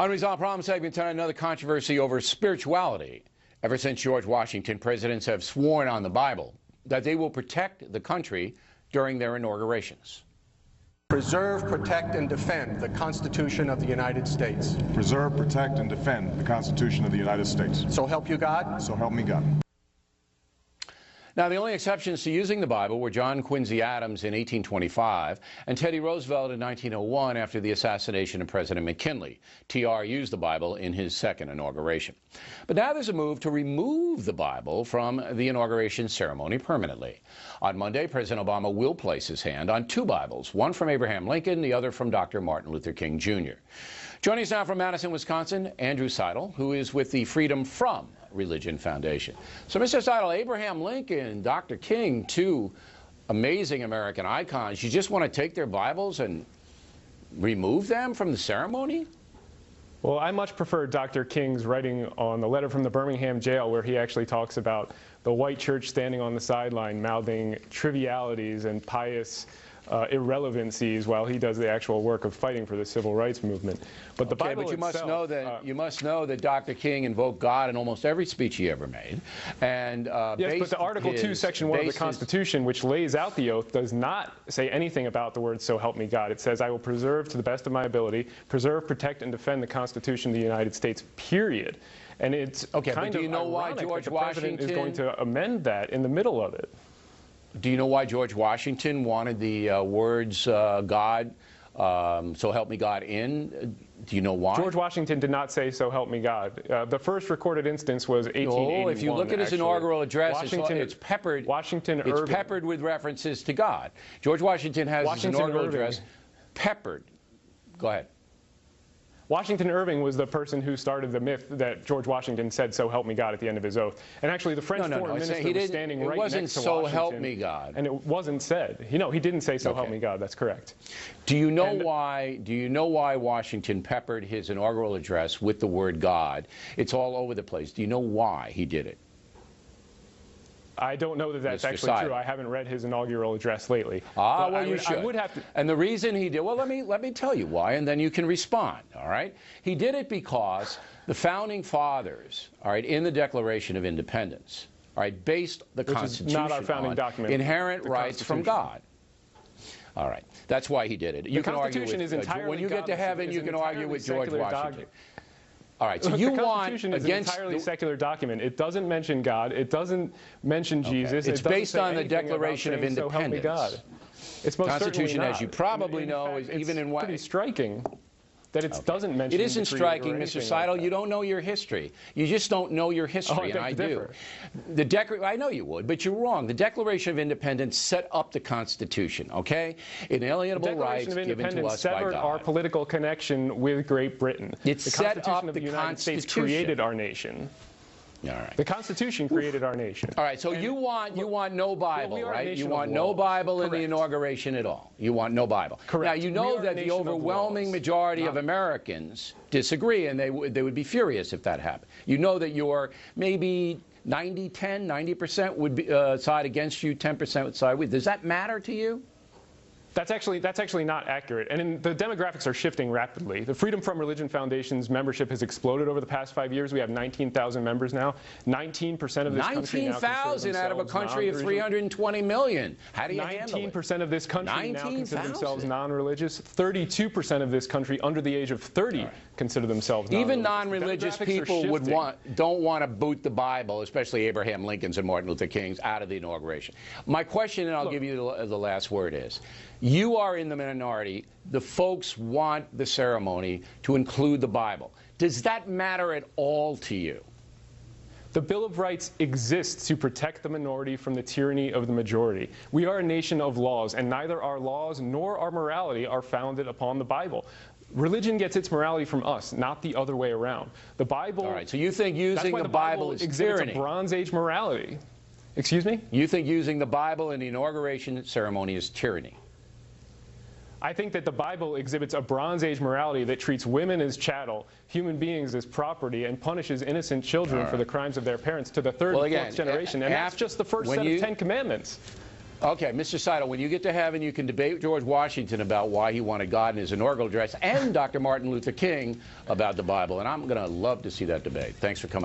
Unresolved Problem segment tonight, another controversy over spirituality. Ever since George Washington, presidents have sworn on the Bible that they will protect the country during their inaugurations. Preserve, protect, and defend the Constitution of the United States. Preserve, protect, and defend the Constitution of the United States. So help you God? So help me God. Now, the only exceptions to using the Bible were John Quincy Adams in 1825 and Teddy Roosevelt in 1901 after the assassination of President McKinley. TR used the Bible in his second inauguration. But now there's a move to remove the Bible from the inauguration ceremony permanently. On Monday, President Obama will place his hand on two Bibles, one from Abraham Lincoln, the other from Dr. Martin Luther King, Jr. Joining us now from Madison, Wisconsin, Andrew Seidel, who is with the Freedom From Religion Foundation. So, Mr. Seidel, Abraham Lincoln, Dr. King, two amazing American icons, you just want to take their Bibles and remove them from the ceremony? Well, I much prefer Dr. King's writing on the letter from the Birmingham jail, where he actually talks about the white church standing on the sideline mouthing trivialities and pious irrelevancies while he does the actual work of fighting for the civil rights movement. But the Bible you itself, must know that Dr. King invoked God in almost every speech he ever made. And yes, but the Article 2, Section 1 of the Constitution, which lays out the oath, does not say anything about the words "so help me God." It says, "I will preserve to the best of my ability, preserve, protect, and defend the Constitution of the United States." Period. And it's kind do you of know why ironic George that the president Washington is going to amend that in the middle of it. Do you know why George Washington wanted the words God, so help me God in? Do you know why? George Washington did not say, "so help me God." The first recorded instance was 1881. Oh, if you look at his inaugural address, it's peppered with references to God. George Washington has his inaugural address peppered. Go ahead. Washington Irving was the person who started the myth that George Washington said, "so help me God," at the end of his oath. And actually, the French foreign minister was standing right next to Washington. It wasn't "so help me God." And it wasn't said. You know, he didn't say, "so help me God." That's correct. Do you know why? Do you know why Washington peppered his inaugural address with the word God? It's all over the place. Do you know why he did it? I don't know that that's actually true. I haven't read his inaugural address lately. Well, you should. I would have to. And the reason he did, well, let me tell you why, and then you can respond, all right? He did it because the founding fathers, all right, in the Declaration of Independence, all right, based the Constitution not our founding document, inherent rights from God. All right. That's why he did it. The Constitution is entirely when you get to heaven, you can argue with George Washington. All right, so the Constitution is an entirely secular document. It doesn't mention God. It doesn't mention Jesus. It's based on the Declaration of Independence. So help me God. It's most Constitution, certainly not. as you probably know, is even in pretty striking that it doesn't mention. It isn't striking, Mr. Seidel. You don't know your history. You just don't know your history, and I do. I know you would, but you're wrong. The Declaration of Independence set up the Constitution, okay? Inalienable rights given to us by God. Severed our political connection with Great Britain. It set up the United States created our nation. All right. The Constitution created our nation. All right, so you want no Bible, right? You want no Bible in the inauguration at all. You want no Bible. Correct. Now, you know that the overwhelming majority of Americans disagree, and they would be furious if that happened. You know that your maybe 90% would be, side against you, 10% would side with. Does that matter to you? That's actually not accurate, and the demographics are shifting rapidly. The Freedom From Religion Foundation's membership has exploded over the past 5 years. We have 19,000 members now. 19% of this country now 19,000 out of a country of 320 million. How do you handle it? 19% of this country now consider themselves non-religious. 32% of this country under the age of 30 consider themselves non-religious. Even non-religious people don't want to boot the Bible, especially Abraham Lincoln's and Martin Luther King's, out of the inauguration. My question, and I'll give you the last word, is: you are in the minority. The folks want the ceremony to include the Bible. Does that matter at all to you? The Bill of Rights exists to protect the minority from the tyranny of the majority. We are a nation of laws, and neither our laws nor our morality are founded upon the Bible. Religion gets its morality from us, not the other way around. The Bible. All right, so you think using the Bible is tyranny? A Bronze Age morality. Excuse me? You think using the Bible in the inauguration ceremony is tyranny? I think that the Bible exhibits a Bronze Age morality that treats women as chattel, human beings as property, and punishes innocent children for the crimes of their parents to the third and fourth generation. And that's just the first set of 10 Commandments. Okay, Mr. Seidel, when you get to heaven, you can debate George Washington about why he wanted God in his inaugural address and Dr. Martin Luther King about the Bible. And I'm going to love to see that debate. Thanks for coming.